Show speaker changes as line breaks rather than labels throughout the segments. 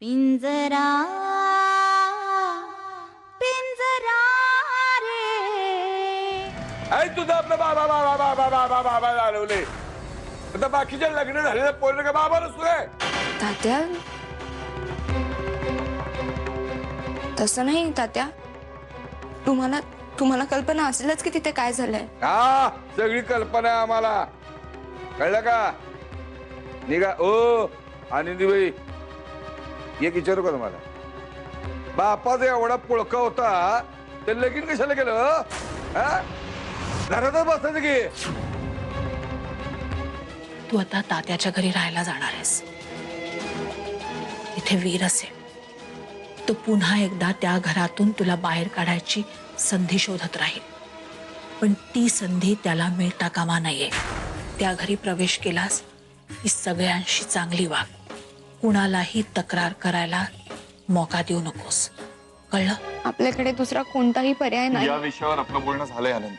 पिंजरा पिंजरा रे
आई तुझा आपला बाबा बाबा बाबा बाबा बाबा लावले आता बाकीच्या लग्न झालेल्या पोरं का बाबा नसतोय.
तात्या तसं नाही तात्या, तुम्हाला तुम्हाला कल्पना असेलच की तिथे काय झालंय.
हा सगळी कल्पना आहे आम्हाला, कळलं का. निघा ओ आनंदीबाई, एक विचारू का तुम्हाला, बापाचा एवढा पुळका होता ते लगीन कशाला केलं. घरातच बसायचं की.
तू आता तात्याच्या घरी राहायला जाणार आहेस. तिथे वीर असेल, तो पुन्हा एकदा त्या घरातून तुला बाहेर काढायची संधी शोधत राहील, पण ती संधी त्याला मिळता कामा नये. त्या घरी प्रवेश केलास की सगळ्यांशी चांगली वाग, कुणालाही तक्रार करायला मौका देऊ नकोस, कळलं.
आपल्याकडे दुसरा कोणताही पर्याय नाही.
या विषयावर आपलं बोलणं झालंय आनंद,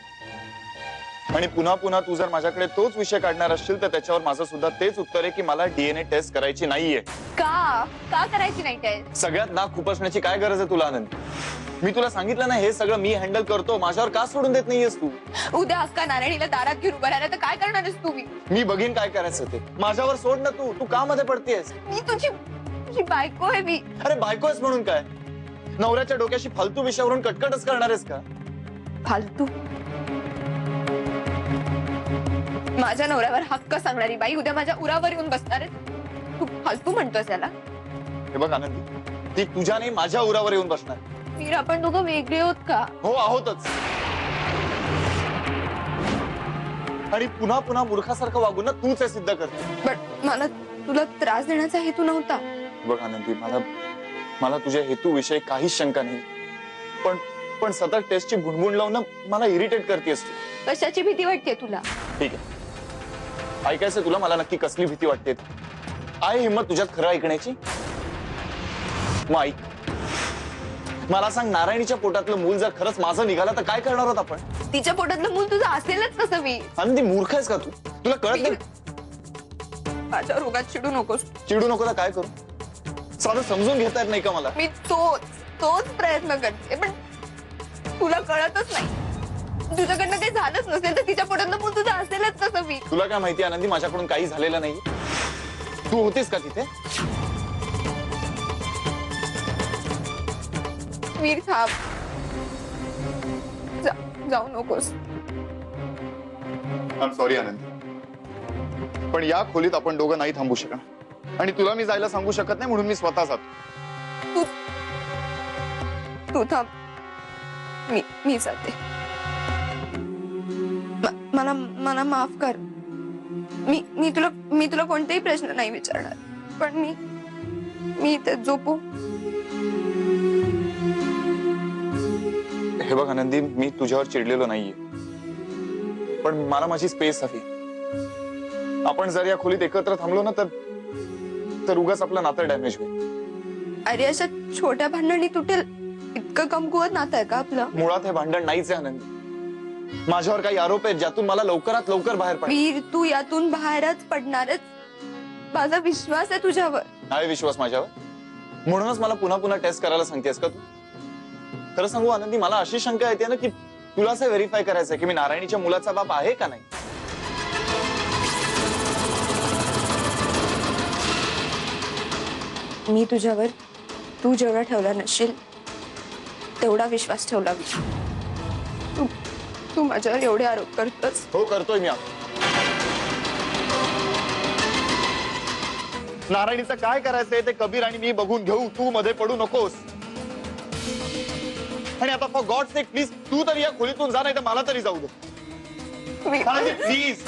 आणि पुन्हा पुन्हा तू जर माझ्याकडे तोच विषय काढणार असशील तर त्याच्यावर माझं सुद्धा तेच उत्तर आहे की मला डीएनए टेस्ट करायची नाहीये.
का का करायची नाही टेस्ट.
सगळ्यात नाक खुपसण्याची काय गरज आहे तुला आनंद. मी तुला सांगितलं ना हे सगळं मी हँडल करतो, माझ्यावर का सोडून देत नाहीयेस तू.
उद्या अक्का नारायणीला दारात घेऊन उभं राहिला तर काय करणार आहेस तुम्ही.
मी बघीन काय करायचं ते, माझ्यावर सोड ना तू. तू का मध्ये पडतेस.
मी तुझी बायको आहे. मी
अरे बायकोस म्हणून काय, नवऱ्याच्या डोक्याशी फालतू विषयावरून कटकटच करणार आहेस का.
फालतू. माझ्या नवऱ्यावर हक्क सांगणारी बाई उद्या माझ्या उरावर येऊन बसणार आहे. तू फालतू म्हणतोस याला.
हे बघ आनंदी, ती तुझ्या नाही माझ्या उरावर येऊन बसणार.
वीर आपण दोघं वेगळे होत का.
हो आहोतच, आणि पुन्हा पुन्हा मूर्खासारखं वागून ना तूच हे सिद्ध करते.
बट मला तुला त्रास देण्याचा हेतू नव्हता.
बघ आनंदी, मला तुझ्या हेतूविषयी काहीच शंका नाही, पण सतत टेस्टची भुणभुण लावून ना मला इरिटेट करतेस तू.
कशाची भीती वाटते तुला.
ठीक आहे, ऐकायचं तुला मला नक्की कसली भीती वाटते. आहे हिंमत तुझ्यात खरं ऐकण्याची. मग ऐक, मला सांग, नारायणीच्या पोटातलं मूल जर खरंच माझं निघालं तर काय करणार आहोत आपण.
तिच्या पोटातलं मूल तुझं असेलच कसं. मी
आनंदी मूर्ख आहेस का तू. तुला कळत नाही.
माझ्या रोगात चिडू नकोस.
चिडू नको तर काय करू. साधं समजून घेता येत नाही का मला.
मी तोच प्रयत्न करते, पण तुला कळतच नाही. तुझ्याकडनं काही झालंच नसेल तर तिच्या पोटातलं मूल तुझं असेलच कसं. मी
तुला काय माहिती आनंदी, माझ्याकडून काही झालेलं नाही. तू होतीस का तिथे.
वीर थांब. जाऊ नकोस.
आय एम सॉरी आनंदी, पण या खोलीत आपण दोघं नाही थांबू शकणार, आणि तुला मी जायला सांगू शकत नाही म्हणून मी स्वतः जातो.
तू थांब. मी जाते. मला माफ कर. मी तुला कोणतेही प्रश्न नाही विचारणार, पण मी इथे झोपू.
हे बघ आनंदी, मी तुझ्यावर चिडलेलो नाहीये, पण मला माझी स्पेस हवी. आपण जर या खोलीत एकत्र थांबलो ना तर उगाच आपलं नातं डॅमेज होईल.
अरे अशा छोट्या भांडणी तुटेल इतकं कमकुवत नातं आहे का आपलं.
मुळात हे भांडण नाहीच आहे आनंदी. माझ्यावर काही आरोप आहेत ज्यातून मला लवकरात लवकर बाहेर पड.
वीर तू यातून बाहेरच पडणारच. माझा विश्वास आहे तुझ्यावर.
आहे विश्वास माझ्यावर, म्हणूनच मला पुन्हा पुन्हा टेस्ट करायला सांगतेस का तू. खरं सांगू आनंदी, मला अशी शंका येते ना की तुला असं व्हेरीफाय करायचंय की मी नारायणीच्या मुलाचा बाप आहे का नाही.
मी तुझ्यावर तू जेवढा ठेवला नसशील तेवढा विश्वास ठेवला. तू माझ्यावर एवढे आरोप करतोस.
हो करतोय मी. नारायणीचं काय करायचंय ते कबीर आणि मी बघून घेऊ. तू मध्ये पडू नकोस. आणि आता फॉर गॉड सेक प्लीज तू तरी या खोलीतून जा, नाही तर मला तरी जाऊ दे. प्लीज.